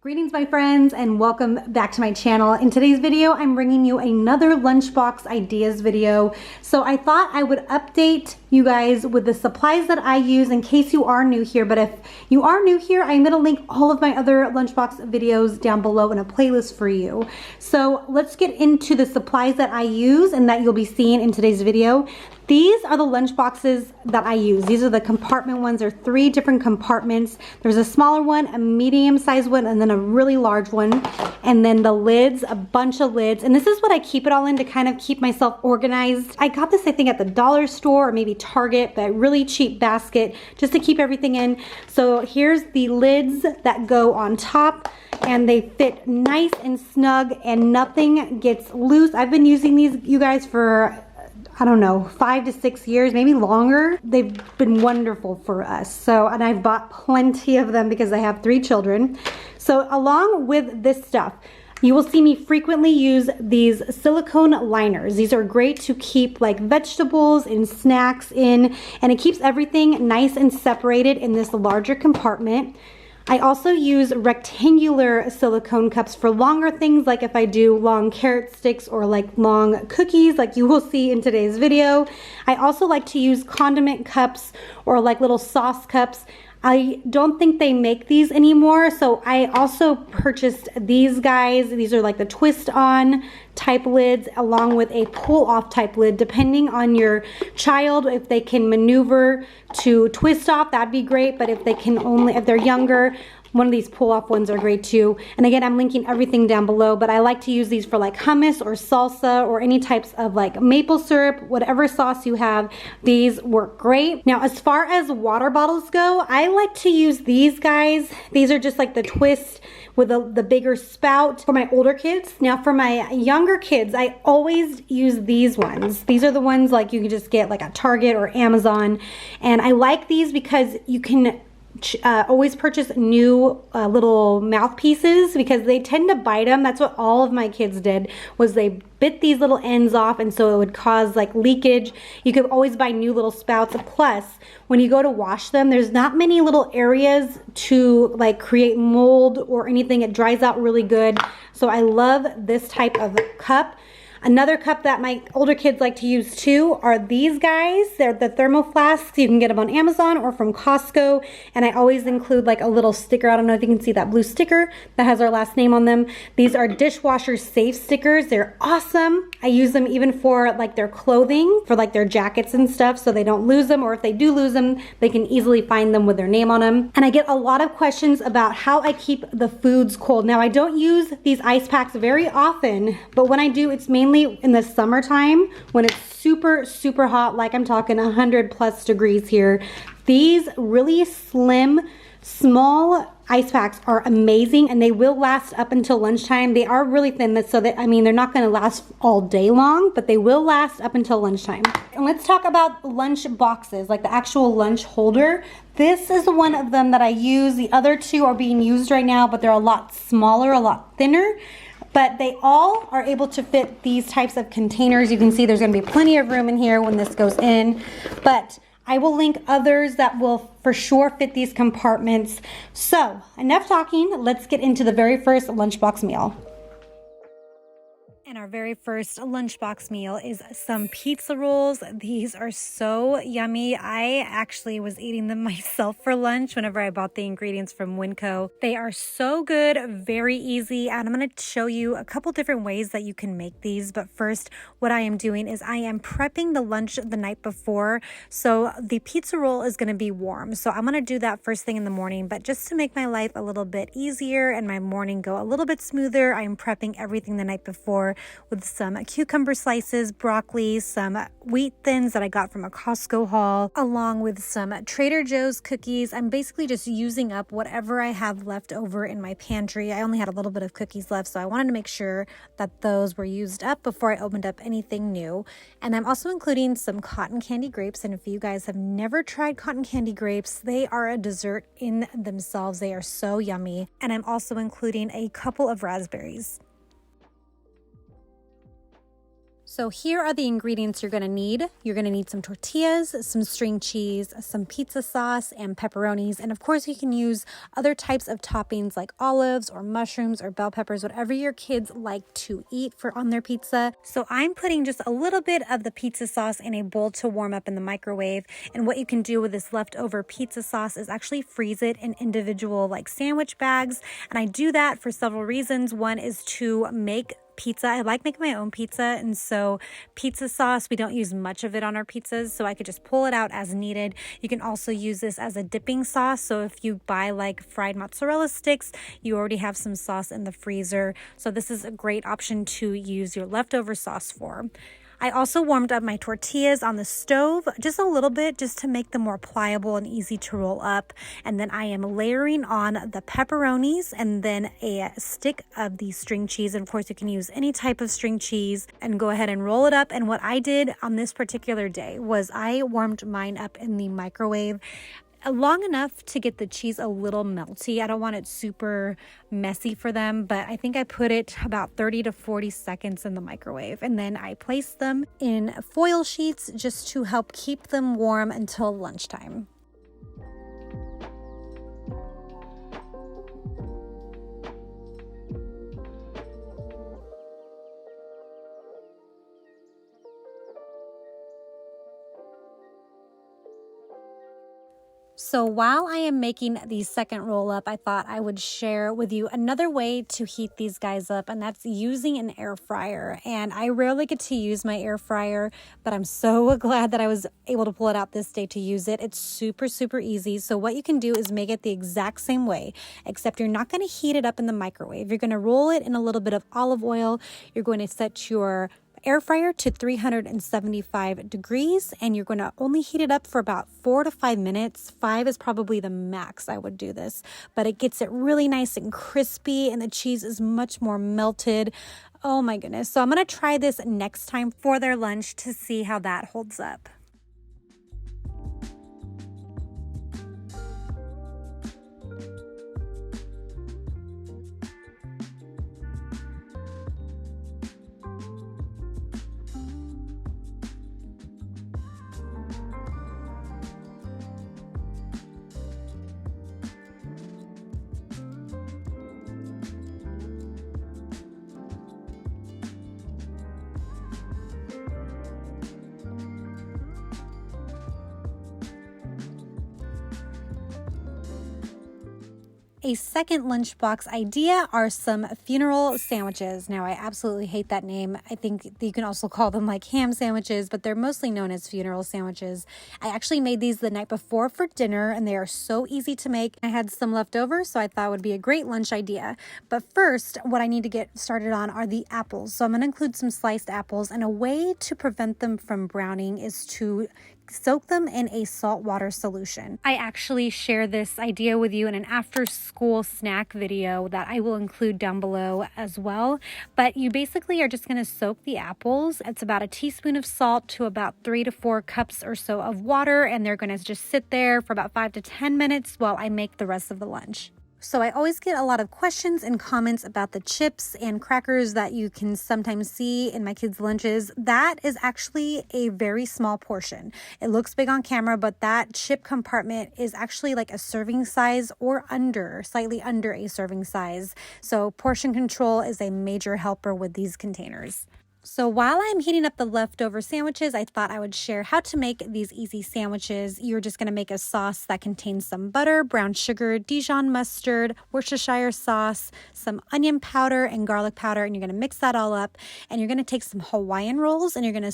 Greetings my friends and welcome back to my channel. In today's video, I'm bringing you another lunchbox ideas video. So I thought I would update you guys with the supplies that I use in case you are new here. But if you are new here, I'm gonna link all of my other lunchbox videos down below in a playlist for you. So let's get into the supplies that I use and that you'll be seeing in today's video. These are the lunch boxes that I use. These are the compartment ones. There are 3 different compartments. There's a smaller one, a medium-sized one, and then a really large one. And then the lids, a bunch of lids. And this is what I keep it all in to kind of keep myself organized. I got this, I think, at the dollar store or maybe Target, but really cheap basket just to keep everything in. So here's the lids that go on top, and they fit nice and snug and nothing gets loose. I've been using these, you guys, for I don't know, 5 to 6 years, maybe longer. They've been wonderful for us. So, and I've bought plenty of them because I have 3 children. So along with this stuff, you will see me frequently use these silicone liners. These are great to keep like vegetables and snacks in, and it keeps everything nice and separated in this larger compartment. I also use rectangular silicone cups for longer things, like if I do long carrot sticks or like long cookies, like you will see in today's video. I also like to use condiment cups or like little sauce cups. I don't think they make these anymore, so I also purchased these guys. These are like the twist on type lids along with a pull off type lid, depending on your child. If they can maneuver to twist off, that'd be great, but if they can only, if they're younger, one of these pull-off ones are great too. And again, I'm linking everything down below, but I like to use these for like hummus or salsa or any types of like maple syrup, whatever sauce you have, these work great. Now, as far as water bottles go, I like to use these guys. These are just like the twist with the bigger spout for my older kids. Now for my younger kids, I always use these ones. These are the ones like you can just get like at Target or Amazon. And I like these because you can always purchase new little mouthpieces because they tend to bite them. That's what all of my kids did, was they bit these little ends off, and so it would cause like leakage. You could always buy new little spouts. Plus, when you go to wash them, there's not many little areas to like create mold or anything. It dries out really good. So I love this type of cup. Another cup that my older kids like to use too are these guys. They're the thermo flasks. You can get them on Amazon or from Costco. And I always include like a little sticker. I don't know if you can see that blue sticker that has our last name on them. These are dishwasher safe stickers. They're awesome. I use them even for like their clothing, for like their jackets and stuff, so they don't lose them, or if they do lose them, they can easily find them with their name on them. And I get a lot of questions about how I keep the foods cold. Now, I don't use these ice packs very often, but when I do, it's mainly in the summertime when it's super, super hot, like I'm talking 100+ degrees here. These really slim, small ice packs are amazing, and they will last up until lunchtime. They are really thin, so that, I mean, they're not going to last all day long, but they will last up until lunchtime. And let's talk about lunch boxes, like the actual lunch holder. This is one of them that I use. The other 2 are being used right now, but they're a lot smaller, a lot thinner. But they all are able to fit these types of containers. You can see there's going to be plenty of room in here when this goes in. But I will link others that will for sure fit these compartments. So enough talking. Let's get into the very first lunchbox meal. And our very first lunchbox meal is some pizza rolls. These are so yummy. I actually was eating them myself for lunch whenever I bought the ingredients from Winco. They are so good, very easy, and I'm going to show you a couple different ways that you can make these. But first, what I am doing is I am prepping the lunch the night before, so the pizza roll is going to be warm. So I'm going to do that first thing in the morning, but just to make my life a little bit easier and my morning go a little bit smoother, I am prepping everything the night before with some cucumber slices, broccoli, some wheat thins that I got from a Costco haul, along with some Trader Joe's cookies. I'm basically just using up whatever I have left over in my pantry. I only had a little bit of cookies left, so I wanted to make sure that those were used up before I opened up anything new. And I'm also including some cotton candy grapes. And if you guys have never tried cotton candy grapes, they are a dessert in themselves. They are so yummy. And I'm also including a couple of raspberries. So here are the ingredients you're going to need. You're going to need some tortillas, some string cheese, some pizza sauce, and pepperonis. And of course, you can use other types of toppings like olives or mushrooms or bell peppers, whatever your kids like to eat for on their pizza. So I'm putting just a little bit of the pizza sauce in a bowl to warm up in the microwave. And what you can do with this leftover pizza sauce is actually freeze it in individual like sandwich bags. And I do that for several reasons. One is to make pizza. I like making my own pizza, and so pizza sauce, we don't use much of it on our pizzas, so I could just pull it out as needed. You can also use this as a dipping sauce, so if you buy like fried mozzarella sticks, you already have some sauce in the freezer, so this is a great option to use your leftover sauce for. I also warmed up my tortillas on the stove just a little bit just to make them more pliable and easy to roll up. And then I am layering on the pepperonis and then a stick of the string cheese. And of course, you can use any type of string cheese and go ahead and roll it up. And what I did on this particular day was I warmed mine up in the microwave long enough to get the cheese a little melty. I don't want it super messy for them, but I think I put it about 30 to 40 seconds in the microwave. And then I placed them in foil sheets just to help keep them warm until lunchtime. So while I am making the second roll up, I thought I would share with you another way to heat these guys up, and that's using an air fryer. And I rarely get to use my air fryer, but I'm so glad that I was able to pull it out this day to use it. It's super, super easy. So what you can do is make it the exact same way, except you're not going to heat it up in the microwave. You're going to roll it in a little bit of olive oil. You're going to set your air fryer to 375 degrees, and you're going to only heat it up for about 4 to 5 minutes. 5 is probably the max I would do this, but it gets it really nice and crispy, and the cheese is much more melted. Oh my goodness. So I'm going to try this next time for their lunch to see how that holds up. A second lunchbox idea are some funeral sandwiches. Now, I absolutely hate that name. I think you can also call them like ham sandwiches, but they're mostly known as funeral sandwiches. I actually made these the night before for dinner, and they are so easy to make. I had some left over, so I thought it would be a great lunch idea. But first, what I need to get started on are the apples. So I'm going to include some sliced apples, and a way to prevent them from browning is to soak them in a saltwater solution. I actually share this idea with you in an after-school snack video that I will include down below as well. But you basically are just going to soak the apples. It's about a teaspoon of salt to about 3 to 4 cups or so of water, and they're going to just sit there for about 5 to 10 minutes while I make the rest of the lunch. So I always get a lot of questions and comments about the chips and crackers that you can sometimes see in my kids' lunches. That is actually a very small portion. It looks big on camera, but that chip compartment is actually like a serving size or under, slightly under a serving size. So portion control is a major helper with these containers. So while I'm heating up the leftover sandwiches, I thought I would share how to make these easy sandwiches. You're just going to make a sauce that contains some butter, brown sugar, Dijon mustard, Worcestershire sauce, some onion powder and garlic powder, and you're going to mix that all up. And you're going to take some Hawaiian rolls and you're going to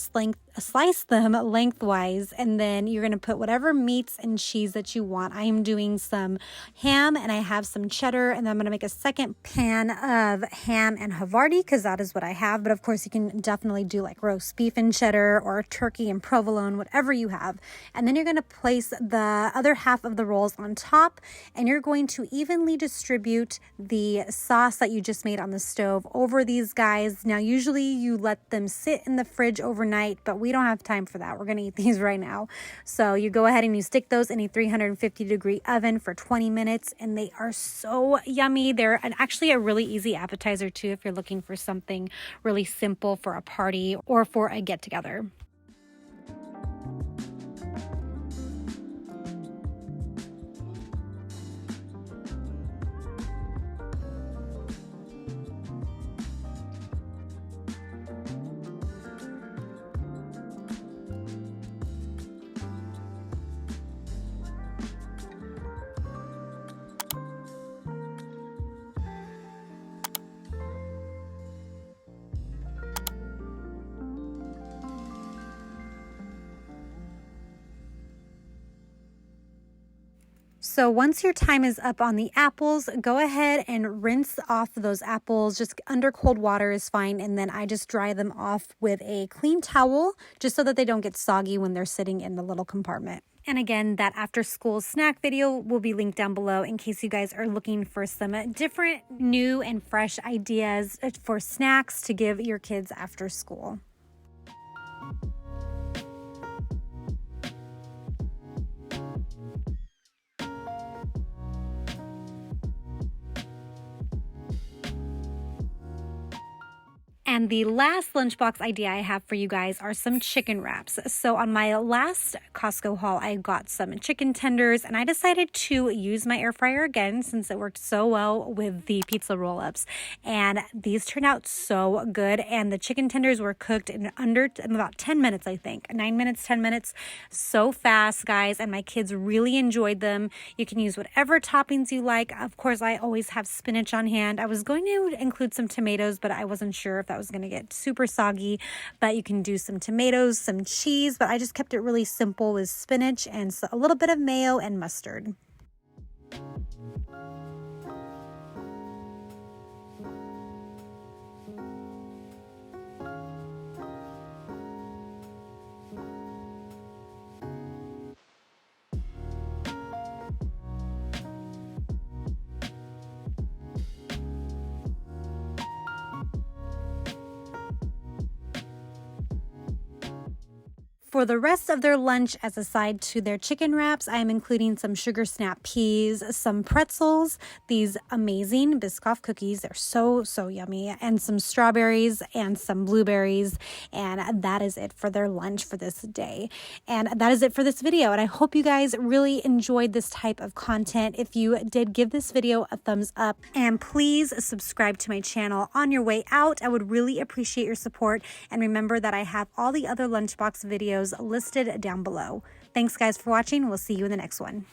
slice them lengthwise, and then you're going to put whatever meats and cheese that you want. I am doing some ham and I have some cheddar, and then I'm going to make a second pan of ham and Havarti because that is what I have. But of course, you can definitely do like roast beef and cheddar or turkey and provolone, whatever you have. And then you're going to place the other half of the rolls on top, and you're going to evenly distribute the sauce that you just made on the stove over these guys. Now, usually you let them sit in the fridge overnight, but we don't have time for that. We're going to eat these right now. So you go ahead and you stick those in a 350-degree oven for 20 minutes, and they are so yummy. They're actually a really easy appetizer too if you're looking for something really simple for for a party or for a get-together. So once your time is up on the apples, go ahead and rinse off those apples. Just under cold water is fine. And then I just dry them off with a clean towel just so that they don't get soggy when they're sitting in the little compartment. And again, that after school snack video will be linked down below in case you guys are looking for some different new and fresh ideas for snacks to give your kids after school. And the last lunchbox idea I have for you guys are some chicken wraps. So on my last Costco haul, I got some chicken tenders and I decided to use my air fryer again since it worked so well with the pizza roll-ups. And these turned out so good. And the chicken tenders were cooked in about 10 minutes, I think. 9 minutes, 10 minutes. So fast, guys. And my kids really enjoyed them. You can use whatever toppings you like. Of course, I always have spinach on hand. I was going to include some tomatoes, but I wasn't sure if that was going to get super soggy, but you can do some tomatoes, some cheese, but I just kept it really simple with spinach and a little bit of mayo and mustard. For the rest of their lunch, as a side to their chicken wraps, I am including some sugar snap peas, some pretzels, these amazing Biscoff cookies. They're so yummy, and some strawberries and some blueberries. And that is it for their lunch for this day. And that is it for this video. And I hope you guys really enjoyed this type of content. If you did, give this video a thumbs up and please subscribe to my channel on your way out. I would really appreciate your support. And remember that I have all the other lunchbox videos listed down below. Thanks guys for watching. We'll see you in the next one.